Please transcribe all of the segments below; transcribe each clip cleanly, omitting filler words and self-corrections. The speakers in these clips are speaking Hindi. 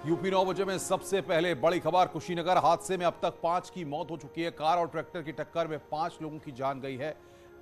यूपी 9 बजे में सबसे पहले बड़ी खबर। कुशीनगर हादसे में अब तक 5 की मौत हो चुकी है। कार और ट्रैक्टर की टक्कर में 5 लोगों की जान गई है।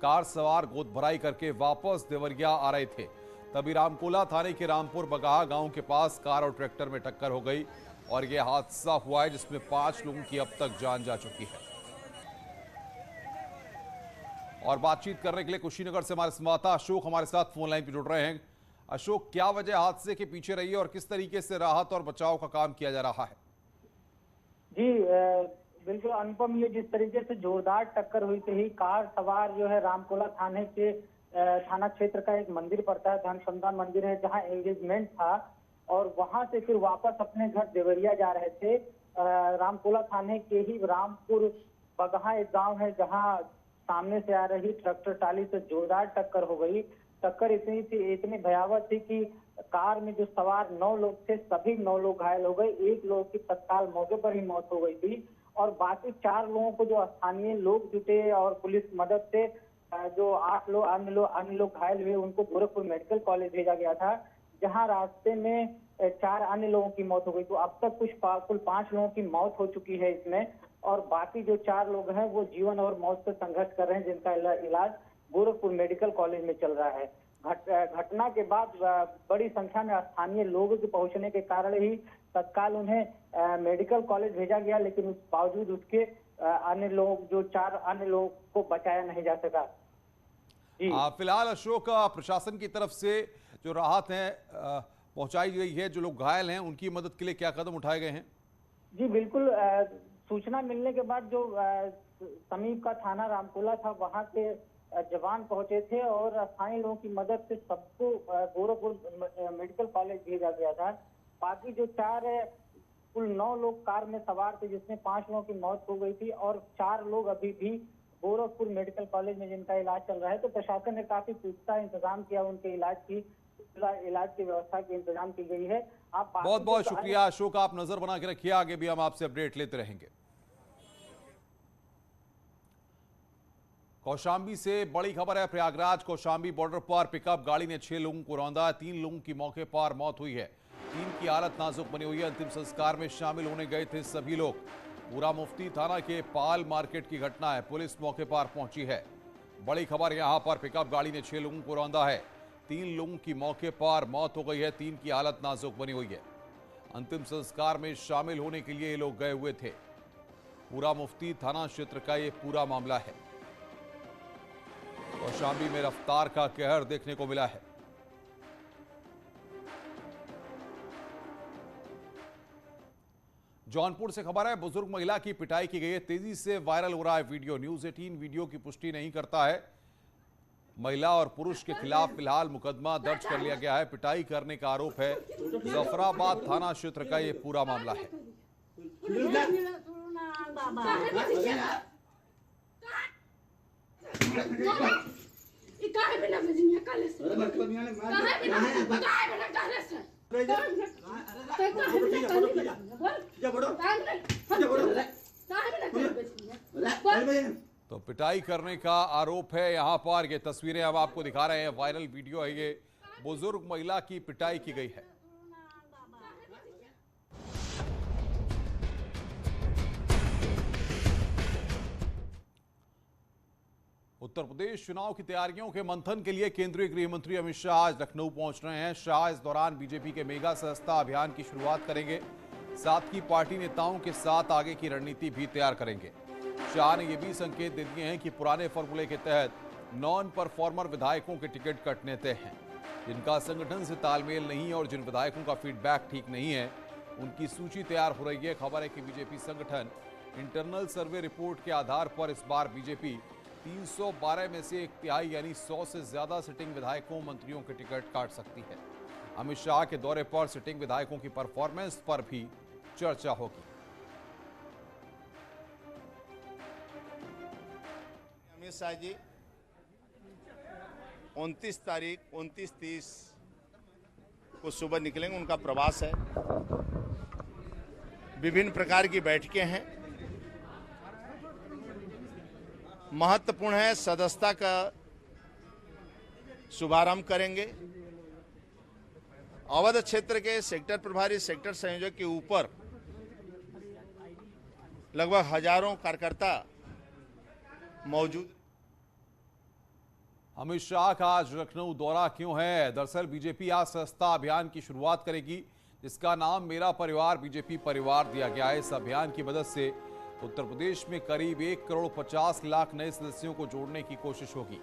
कार सवार गोद भराई करके वापस देवरिया आ रहे थे, तभी रामकोला थाने के रामपुर बगाहा गांव के पास कार और ट्रैक्टर में टक्कर हो गई और यह हादसा हुआ है, जिसमें 5 लोगों की अब तक जान जा चुकी है। और बातचीत करने के लिए कुशीनगर से हमारे संवाददाता अशोक हमारे साथ फोन लाइन पर जुड़ रहे हैं। अशोक, क्या वजह हादसे के पीछे रही है और किस तरीके से राहत और बचाव का काम किया जा रहा है? जी बिल्कुल अनुपम, ये जिस तरीके से जोरदार टक्कर हुई थी, कार सवार जो है रामकोला थाने के थाना क्षेत्र का एक मंदिर पड़ता है, धन संदान मंदिर है, जहां एंगेजमेंट था और वहां से फिर वापस अपने घर देवरिया जा रहे थे। रामकोला थाने के ही रामपुर बगहा एक गांव है, जहां सामने से आ रही ट्रैक्टर ट्राली से जोरदार टक्कर हो गई। टक्कर इतनी भयावह थी कि कार में जो सवार 9 लोग थे, सभी 9 लोग घायल हो गए। 1 लोग की तत्काल मौके पर ही मौत हो गई थी और बाकी 4 लोगों को जो स्थानीय लोग जुटे और पुलिस मदद से जो 8 लोग अन्य लोग घायल हुए, उनको गोरखपुर मेडिकल कॉलेज भेजा गया था, जहां रास्ते में 4 अन्य लोगों की मौत हो गई। तो अब तक कुल 5 लोगों की मौत हो चुकी है इसमें, और बाकी जो 4 लोग हैं वो जीवन और मौत से संघर्ष कर रहे हैं, जिनका इलाज गोरखपुर मेडिकल कॉलेज में चल रहा है। घटना के बाद बड़ी संख्या में स्थानीय लोगों के पहुंचने के कारण ही तत्काल उन्हें मेडिकल कॉलेज भेजा गया, लेकिन उस बावजूद उसके अन्य लोग जो 4 अन्य लोगों को बचाया नहीं जा सका। जी फिलहाल अशोक, प्रशासन की तरफ से जो राहत है पहुंचाई गई है, जो लोग घायल हैं उनकी मदद के लिए क्या कदम उठाए गए हैं? जी बिल्कुल, सूचना मिलने के बाद जो समीप का थाना रामकोला था, वहां के जवान पहुंचे थे और स्थानीय लोगों की मदद से सबको गोरखपुर मेडिकल कॉलेज भेजा गया था। बाकी जो 4 कुल 9 लोग कार में सवार थे, जिसमें 5 लोगों की मौत हो गई थी और 4 लोग अभी भी गोरखपुर मेडिकल कॉलेज में जिनका इलाज चल रहा है। तो प्रशासन ने काफी पुख्ता इंतजाम किया, उनके इलाज की व्यवस्था की इंतजाम की गई है। आप बहुत बहुत शुक्रिया अशोक, आप नजर बना के रखिए, आगे भी हम आपसे अपडेट लेते रहेंगे। कौशांबी से बड़ी खबर है। प्रयागराज कौशांबी बॉर्डर पर पिकअप गाड़ी ने 6 लोगों को रौंदा। 3 लोगों की मौके पर मौत हुई है, 3 की हालत नाजुक बनी हुई है। अंतिम संस्कार में शामिल होने गए थे सभी लोग। पूरा मुफ्ती थाना के पाल मार्केट की घटना है, पुलिस मौके पर पहुंची है। बड़ी खबर यहां पर, पिकअप गाड़ी ने 6 लोगों को रौंदा है, 3 लोगों की मौके पर मौत हो गई है, 3 की हालत नाजुक बनी हुई है। अंतिम संस्कार में शामिल होने के लिए ये लोग गए हुए थे। पूरा मुफ्ती थाना क्षेत्र का ये पूरा मामला है। कौशांबी में रफ्तार का कहर देखने को मिला है। जौनपुर से खबर है, बुजुर्ग महिला की पिटाई की गई है। तेजी से वायरल हो रहा है वीडियो। न्यूज़ 18 वीडियो की पुष्टि नहीं करता है। महिला और पुरुष के खिलाफ फिलहाल मुकदमा दर्ज कर लिया गया है। पिटाई करने का आरोप है। जफराबाद थाना क्षेत्र का यह पूरा मामला है। तो पिटाई करने का आरोप है यहां पर। ये तस्वीरें हम आपको दिखा रहे हैं, वायरल वीडियो है ये। बुजुर्ग महिला की पिटाई की गई है। उत्तर प्रदेश चुनाव की तैयारियों के मंथन के लिए केंद्रीय गृह मंत्री अमित शाह आज लखनऊ पहुंच रहे हैं। शाह इस दौरान बीजेपी के मेगा सदस्यता अभियान की शुरुआत करेंगे, साथ ही पार्टी नेताओं के साथ आगे की रणनीति भी तैयार करेंगे। शाह ने यह भी संकेत दे दिए हैं कि पुराने फॉर्मूले के तहत नॉन परफॉर्मर विधायकों के टिकट कटने तय हैं। जिनका संगठन से तालमेल नहीं और जिन विधायकों का फीडबैक ठीक नहीं है, उनकी सूची तैयार हो रही है। खबर है कि बीजेपी संगठन इंटरनल सर्वे रिपोर्ट के आधार पर इस बार बीजेपी 312 में से 1/3 यानी 100 से ज्यादा सिटिंग विधायकों मंत्रियों के टिकट काट सकती है। अमित शाह के दौरे पर सिटिंग विधायकों की परफॉर्मेंस पर भी चर्चा होगी। अमित शाह जी 29 तारीख 29-30 को सुबह निकलेंगे, उनका प्रवास है। विभिन्न प्रकार की बैठकें हैं, महत्वपूर्ण है। सदस्यता का शुभारंभ करेंगे, अवध क्षेत्र के सेक्टर प्रभारी, सेक्टर संयोजक के ऊपर लगभग हजारों कार्यकर्ता मौजूद। अमित शाह का आज लखनऊ दौरा क्यों है? दरअसल बीजेपी आज सस्ता अभियान की शुरुआत करेगी, जिसका नाम मेरा परिवार बीजेपी परिवार दिया गया है। इस अभियान की मदद से उत्तर प्रदेश में करीब 1 करोड़ 50 लाख नए सदस्यों को जोड़ने की कोशिश होगी,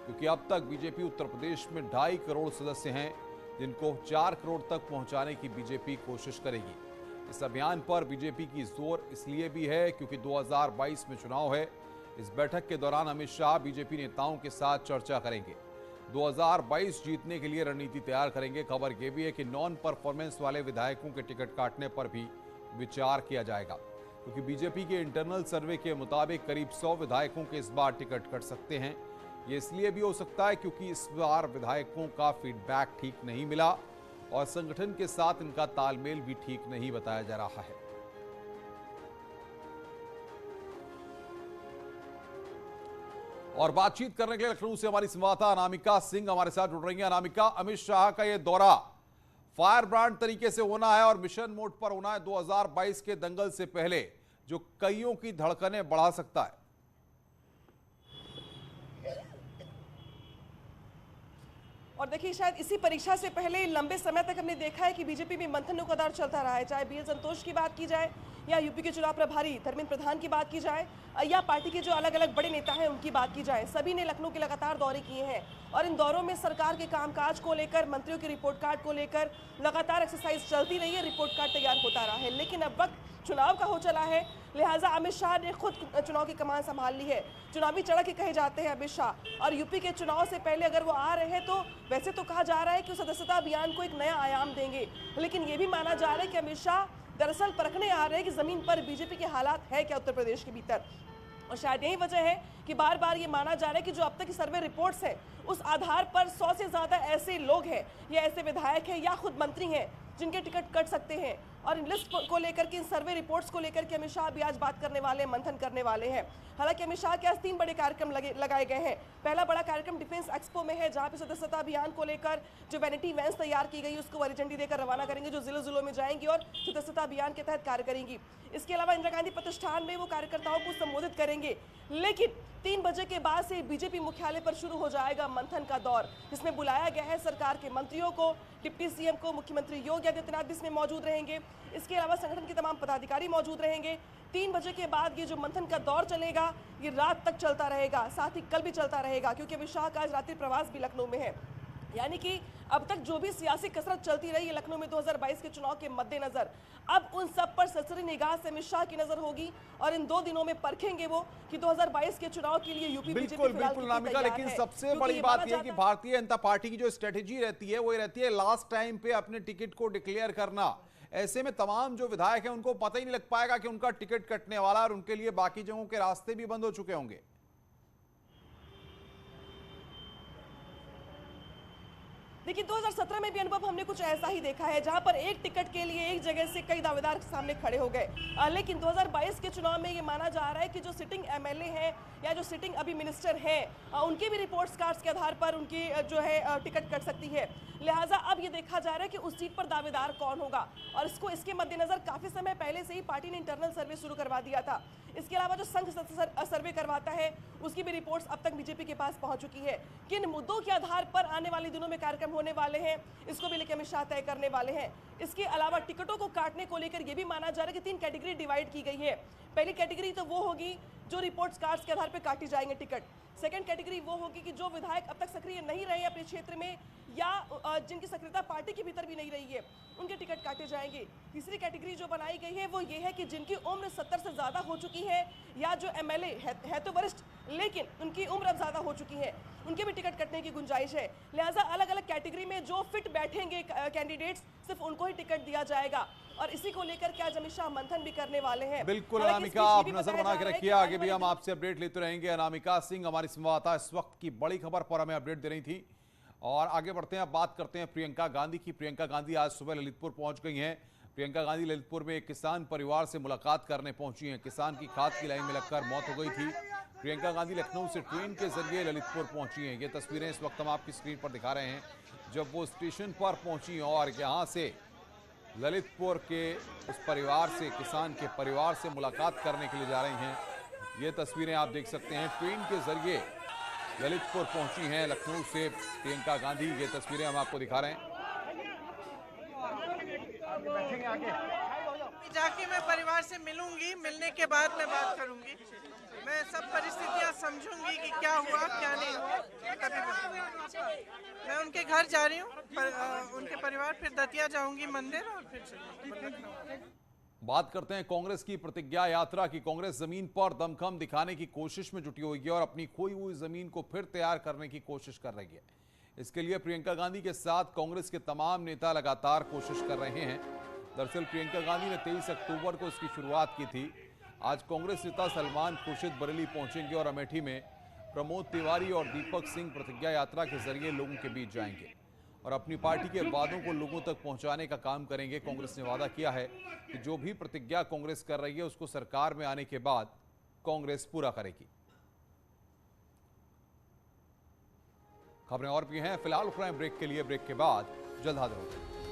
क्योंकि अब तक बीजेपी उत्तर प्रदेश में 2.5 करोड़ सदस्य हैं, जिनको 4 करोड़ तक पहुंचाने की बीजेपी कोशिश करेगी। इस अभियान पर बीजेपी की जोर इसलिए भी है क्योंकि 2022 में चुनाव है। इस बैठक के दौरान अमित शाह बीजेपी नेताओं के साथ चर्चा करेंगे, 2022 जीतने के लिए रणनीति तैयार करेंगे। खबर यह भी है कि नॉन परफॉर्मेंस वाले विधायकों के टिकट काटने पर भी विचार किया जाएगा, क्योंकि बीजेपी के इंटरनल सर्वे के मुताबिक करीब 100 विधायकों के इस बार टिकट कट सकते हैं। ये इसलिए भी हो सकता है क्योंकि इस बार विधायकों का फीडबैक ठीक नहीं मिला और संगठन के साथ इनका तालमेल भी ठीक नहीं बताया जा रहा है। और बातचीत करने के लिए लखनऊ से हमारी संवाददाता अनामिका सिंह हमारे साथ जुड़ रही हैं। अनामिका, अमित शाह का यह दौरा फायर ब्रांड तरीके से होना है और मिशन मोड पर होना है 2022 के दंगल से पहले, जो कईयों की धड़कनें बढ़ा सकता है। और देखिए, शायद इसी परीक्षा से पहले लंबे समय तक हमने देखा है कि बीजेपी में मंथनों का दौर चलता रहा है, चाहे बीएल संतोष की बात की जाए या यूपी के चुनाव प्रभारी धर्मेंद्र प्रधान की बात की जाए या पार्टी के जो अलग अलग बड़े नेता हैं उनकी बात की जाए। सभी ने लखनऊ के लगातार दौरे किए हैं और इन दौरों में सरकार के कामकाज को लेकर, मंत्रियों के रिपोर्ट कार्ड को लेकर लगातार एक्सरसाइज चलती रही है, रिपोर्ट कार्ड तैयार होता रहा है। लेकिन अब वक्त चुनाव का हो चला है, लिहाजा अमित शाह ने खुद चुनाव की कमान संभाल ली है। चुनावी चढ़क के कहे जाते हैं अमित शाह, और यूपी के चुनाव से पहले अगर वो आ रहे हैं तो वैसे तो कहा जा रहा है कि सदस्यता अभियान को एक नया आयाम देंगे, लेकिन ये भी माना जा रहा है कि अमित शाह दरअसल परखने आ रहे हैं कि जमीन पर बीजेपी के हालात है क्या उत्तर प्रदेश के भीतर। और शायद यही वजह है कि बार बार ये माना जा रहा है कि जो अब तक की सर्वे रिपोर्ट्स है उस आधार पर 100 से ज्यादा ऐसे लोग हैं या ऐसे विधायक हैं या खुद मंत्री हैं जिनके टिकट कट सकते हैं। और इन लिस्ट को लेकर के, इन सर्वे रिपोर्ट्स को लेकर के अमित शाह भी आज बात करने वाले, मंथन करने वाले हैं। हालांकि अमित शाह के आज 3 बड़े कार्यक्रम लगाए गए हैं। पहला बड़ा कार्यक्रम डिफेंस एक्सपो में है, जहां पे सदस्यता अभियान को लेकर जो वैनिटी वैन्स तैयार की गई उसको हरी झंडी देकर रवाना करेंगे, जो जिलों में जाएंगी और सदस्यता अभियान के तहत कार्य करेंगी। इसके अलावा इंदिरा गांधी प्रतिष्ठान में वो कार्यकर्ताओं को संबोधित करेंगे। लेकिन 3 बजे के बाद से बीजेपी मुख्यालय पर शुरू हो जाएगा मंथन का दौर, जिसमें बुलाया गया है सरकार के मंत्रियों को, डिप्टी सीएम को, मुख्यमंत्री योगी आदित्यनाथ भी इसमें मौजूद रहेंगे। इसके अलावा संगठन के तमाम पदाधिकारी मौजूद रहेंगे। 3 बजे के बाद ये जो मंथन का दौर चलेगा ये रात तक चलता रहेगा, साथ ही कल भी चलता रहेगा, क्योंकि अमित शाह का आज रात्रि प्रवास भी लखनऊ में है। यानी कि अब तक जो भी सियासी कसरत चलती रही है लखनऊ में 2022 के चुनाव के मद्देनजर, अब उन सब पर सरसरी निगाह से अमित शाह की नजर होगी और इन 2 दिनों में परखेंगे वो कि 2022 के चुनाव के लिए यूपी बिल्कुल नामिका, लेकिन सबसे बड़ी बात यह है कि भारतीय जनता पार्टी की जो स्ट्रेटेजी रहती है वो रहती है लास्ट टाइम पे अपने टिकट को डिक्लेयर करना। ऐसे में तमाम जो विधायक हैं उनको पता ही नहीं लग पाएगा कि उनका टिकट कटने वाला और उनके लिए बाकी जगहों के रास्ते भी बंद हो चुके होंगे। देखिए, 2017 में भी अनुभव हमने कुछ ऐसा ही देखा है, जहां पर एक टिकट के लिए एक जगह से कई दावेदार सामने खड़े हो गए। लेकिन 2022 के चुनाव में ये माना जा रहा है कि जो सिटिंग एमएलए हैं या जो सिटिंग अभी मिनिस्टर हैं, उनके भी रिपोर्ट्स कार्ड्स के आधार पर उनकी जो है टिकट कट सकती है। लिहाजा अब ये देखा जा रहा है कि उस सीट पर दावेदार कौन होगा, और इसके मद्देनजर काफी समय पहले से ही पार्टी ने इंटरनल सर्वे शुरू करवा दिया था। इसके अलावा जो संघ सर्वे करवाता है उसकी भी रिपोर्ट्स अब तक बीजेपी के पास पहुंच चुकी है। किन मुद्दों के आधार पर आने वाले दिनों में कार्यक्रम होने वाले हैं इसको भी लेकर अमित शाह तय करने वाले हैं। इसके अलावा टिकटों को काटने को लेकर यह भी माना जा रहा है कि 3 कैटेगरी डिवाइड की गई है। पहली कैटेगरी तो वो होगी जो रिपोर्ट्स कार्ड्स के आधार पर काटी जाएंगे टिकट। सेकंड कैटेगरी वो होगी कि जो विधायक अब तक सक्रिय नहीं रहे अपने क्षेत्र में या जिनकी सक्रियता पार्टी के भीतर भी नहीं रही है, उनके टिकट काटे जाएंगे। तीसरी कैटेगरी जो बनाई गई है वो ये है कि जिनकी उम्र 70 से ज्यादा हो चुकी है या जो एमएलए है तो वरिष्ठ, लेकिन उनकी उम्र अब ज्यादा हो चुकी है, उनके भी टिकट कटने की गुंजाइश है। लिहाजा अलग अलग कैटेगरी में जो फिट बैठेंगे कैंडिडेट्स, सिर्फ उनको ही टिकट दिया जाएगा। और इसी को लेकर के आज अमित शाह मंथन भी करने वाले हैं। बिल्कुल अनामिका, आप नजर बना के रखिए, आगे भी हम आपसे अपडेट लेते रहेंगे। अनामिका सिंह हमारी संवाददाता इस वक्त की बड़ी खबर पर हमें अपडेट दे रही थी। और आगे बढ़ते हैं, अब बात करते हैं प्रियंका गांधी की। प्रियंका गांधी आज सुबह ललितपुर पहुंच गई हैं। प्रियंका गांधी ललितपुर में एक किसान परिवार से मुलाकात करने पहुंची हैं। किसान की खाद की लाइन में लगकर मौत हो गई थी। प्रियंका गांधी लखनऊ से ट्रेन के जरिए ललितपुर पहुंची हैं। ये तस्वीरें इस वक्त हम आपकी स्क्रीन पर दिखा रहे हैं, जब वो स्टेशन पर पहुंची और यहां से ललितपुर के उस परिवार से, किसान के परिवार से मुलाकात करने के लिए जा रही हैं। ये तस्वीरें आप देख सकते हैं, ट्रेन के जरिए ललितपुर पहुंची हैं लखनऊ से प्रियंका गांधी। ये तस्वीरें हम आपको दिखा रहे हैं। जाके मैं परिवार से मिलूंगी, मिलने के बाद मैं बात करूंगी। मैं सब परिस्थितियां समझूंगी कि क्या हुआ क्या नहीं हुआ, तभी मैं उनके घर जा रही हूँ, उनके परिवार, फिर दतिया जाऊंगी मंदिर और फिर चलूंगी। बात करते हैं कांग्रेस की प्रतिज्ञा यात्रा की। कांग्रेस जमीन पर दमखम दिखाने की कोशिश में जुटी हुई है और अपनी खोई हुई जमीन को फिर तैयार करने की कोशिश कर रही है। इसके लिए प्रियंका गांधी के साथ कांग्रेस के तमाम नेता लगातार कोशिश कर रहे हैं। दरअसल प्रियंका गांधी ने 23 अक्टूबर को इसकी शुरुआत की थी। आज कांग्रेस नेता सलमान खुर्शीद बरेली पहुंचेंगे और अमेठी में प्रमोद तिवारी और दीपक सिंह प्रतिज्ञा यात्रा के जरिए लोगों के बीच जाएंगे और अपनी पार्टी के वादों को लोगों तक पहुंचाने का काम करेंगे। कांग्रेस ने वादा किया है कि जो भी प्रतिज्ञा कांग्रेस कर रही है उसको सरकार में आने के बाद कांग्रेस पूरा करेगी। खबरें और भी हैं, फिलहाल रुक रहे हैं ब्रेक के लिए। ब्रेक के बाद जल्द हाजिर होंगे।